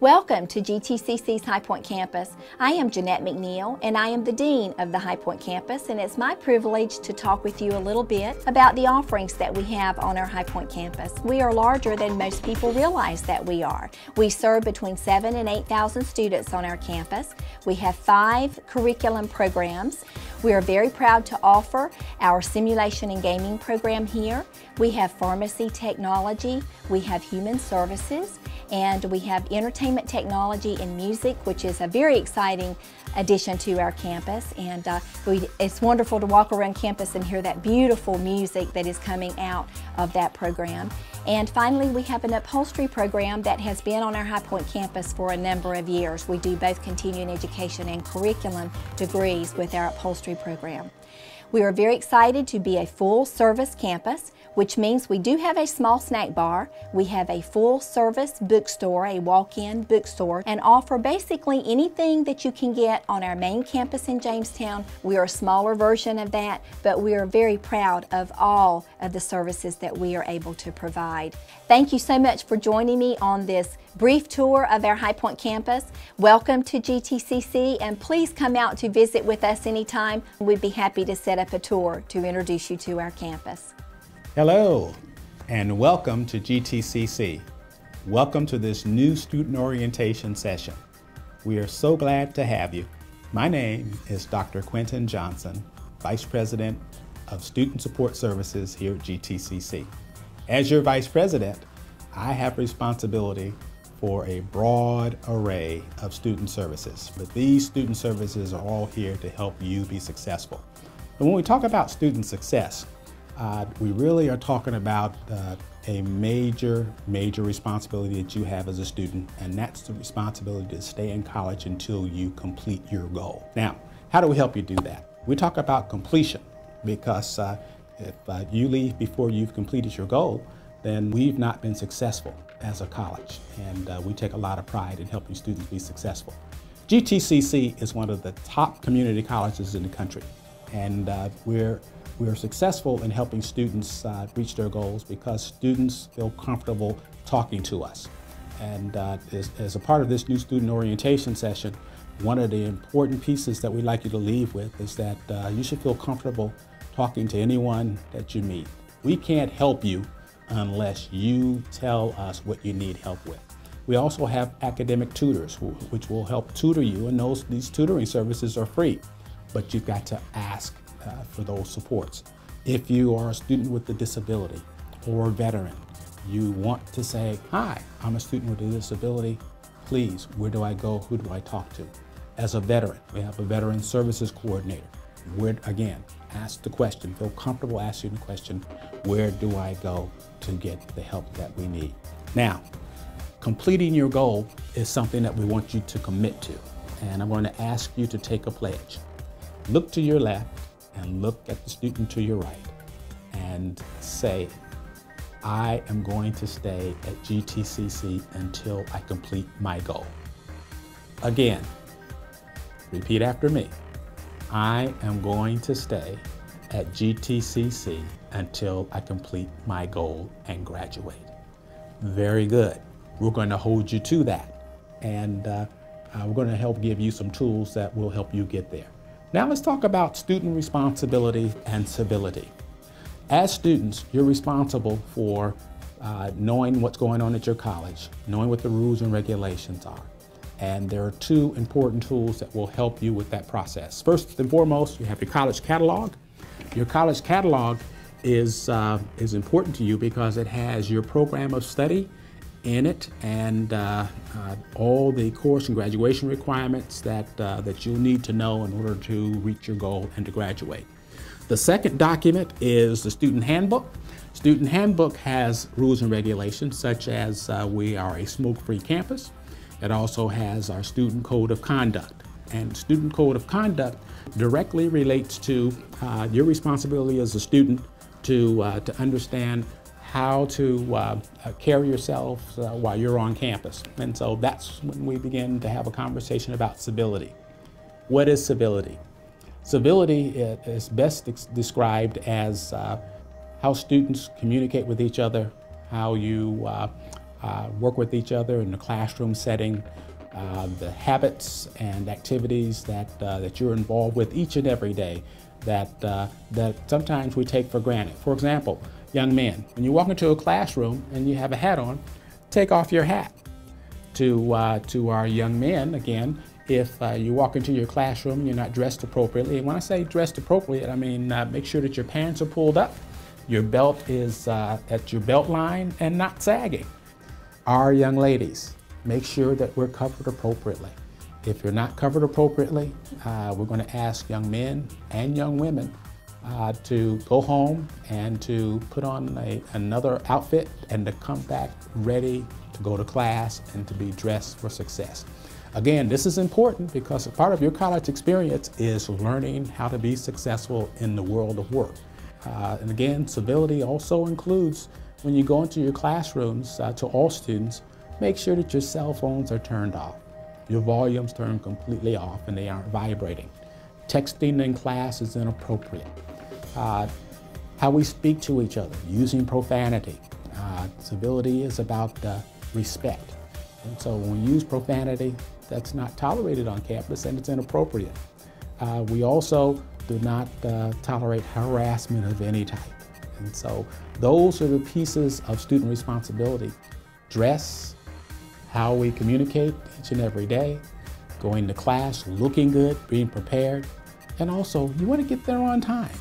Welcome to GTCC's High Point campus. I am Janette McNeill and I am the Dean of the High Point campus, and it's my privilege to talk with you a little bit about the offerings that we have on our High Point campus. We are larger than most people realize that we are. We serve between 7,000 and 8,000 students on our campus. We have 5 curriculum programs. We are very proud to offer our simulation and gaming program here. We have pharmacy technology, we have human services, and we have entertainment technology and music, which is a very exciting addition to our campus. And it's wonderful to walk around campus and hear that beautiful music that is coming out of that program. And finally, we have an upholstery program that has been on our High Point campus for a number of years. We do both continuing education and curriculum degrees with our upholstery program. We are very excited to be a full-service campus, which means we do have a small snack bar. We have a full-service bookstore, a walk-in bookstore, and offer basically anything that you can get on our main campus in Jamestown. We are a smaller version of that, but we are very proud of all of the services that we are able to provide. Thank you so much for joining me on this brief tour of our High Point campus. Welcome to GTCC, and please come out to visit with us anytime. We'd be happy to set up a tour to introduce you to our campus. Hello, and welcome to GTCC. Welcome to this new student orientation session. We are so glad to have you. My name is Dr. Quentin Johnson, Vice President of Student Support Services here at GTCC. As your Vice President, I have responsibility for a broad array of student services, but these student services are all here to help you be successful. And when we talk about student success, we really are talking about a major responsibility that you have as a student, and that's the responsibility to stay in college until you complete your goal. Now, how do we help you do that? We talk about completion, because if you leave before you've completed your goal, then we've not been successful as a college, and we take a lot of pride in helping students be successful. GTCC is one of the top community colleges in the country, and we're successful in helping students reach their goals because students feel comfortable talking to us. And as a part of this new student orientation session, one of the important pieces that we'd like you to leave with is that you should feel comfortable talking to anyone that you meet. We can't help you unless you tell us what you need help with. We also have academic tutors which will help tutor you, and these tutoring services are free, but you've got to ask for those supports. If you are a student with a disability or a veteran, you want to say, hi, I'm a student with a disability, please, where do I go, who do I talk to? As a veteran, we have a veteran services coordinator. Again, ask the question, feel comfortable asking the question, where do I go to get the help that we need? Now, completing your goal is something that we want you to commit to, and I'm going to ask you to take a pledge. Look to your left and look at the student to your right and say, I am going to stay at GTCC until I complete my goal. Again, repeat after me. I am going to stay at GTCC until I complete my goal and graduate. Very good. We're going to hold you to that, and we're going to help give you some tools that will help you get there. Now let's talk about student responsibility and civility. As students, you're responsible for knowing what's going on at your college, knowing what the rules and regulations are. And there are 2 important tools that will help you with that process. First and foremost, you have your college catalog. Your college catalog is important to you because it has your program of study in it, and all the course and graduation requirements that you'll need to know in order to reach your goal and to graduate. The second document is the student handbook. Student handbook has rules and regulations such as we are a smoke-free campus. It also has our student code of conduct. And student code of conduct directly relates to your responsibility as a student to understand how to carry yourself while you're on campus. And so that's when we begin to have a conversation about civility. What is civility? Civility is best described as how students communicate with each other, how you work with each other in the classroom setting, the habits and activities that you're involved with each and every day that sometimes we take for granted. For example, young men, when you walk into a classroom and you have a hat on, take off your hat. To our young men, again, if you walk into your classroom and you're not dressed appropriately, and when I say dressed appropriate, I mean make sure that your pants are pulled up, your belt is at your belt line and not sagging. Our young ladies, make sure that we're covered appropriately. If you're not covered appropriately, we're going to ask young men and young women to go home and to put on another outfit and to come back ready to go to class and to be dressed for success. Again, this is important because a part of your college experience is learning how to be successful in the world of work. And again, civility also includes when you go into your classrooms to all students, make sure that your cell phones are turned off. Your volume's turned completely off and they aren't vibrating. Texting in class is inappropriate. How we speak to each other, using profanity. Civility is about respect. And so when we use profanity, that's not tolerated on campus and it's inappropriate. We also do not tolerate harassment of any type. And so those are the pieces of student responsibility. Dress, how we communicate each and every day, going to class, looking good, being prepared, and also you want to get there on time.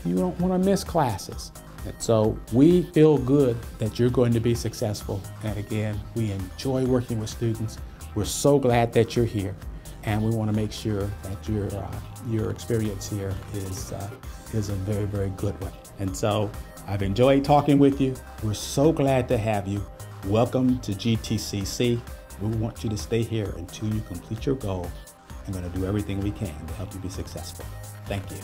You don't want to miss classes. And so we feel good that you're going to be successful. And again, we enjoy working with students. We're so glad that you're here. And we want to make sure that your experience here is a very, very good one. And so I've enjoyed talking with you. We're so glad to have you. Welcome to GTCC. We want you to stay here until you complete your goal. I'm going to do everything we can to help you be successful. Thank you.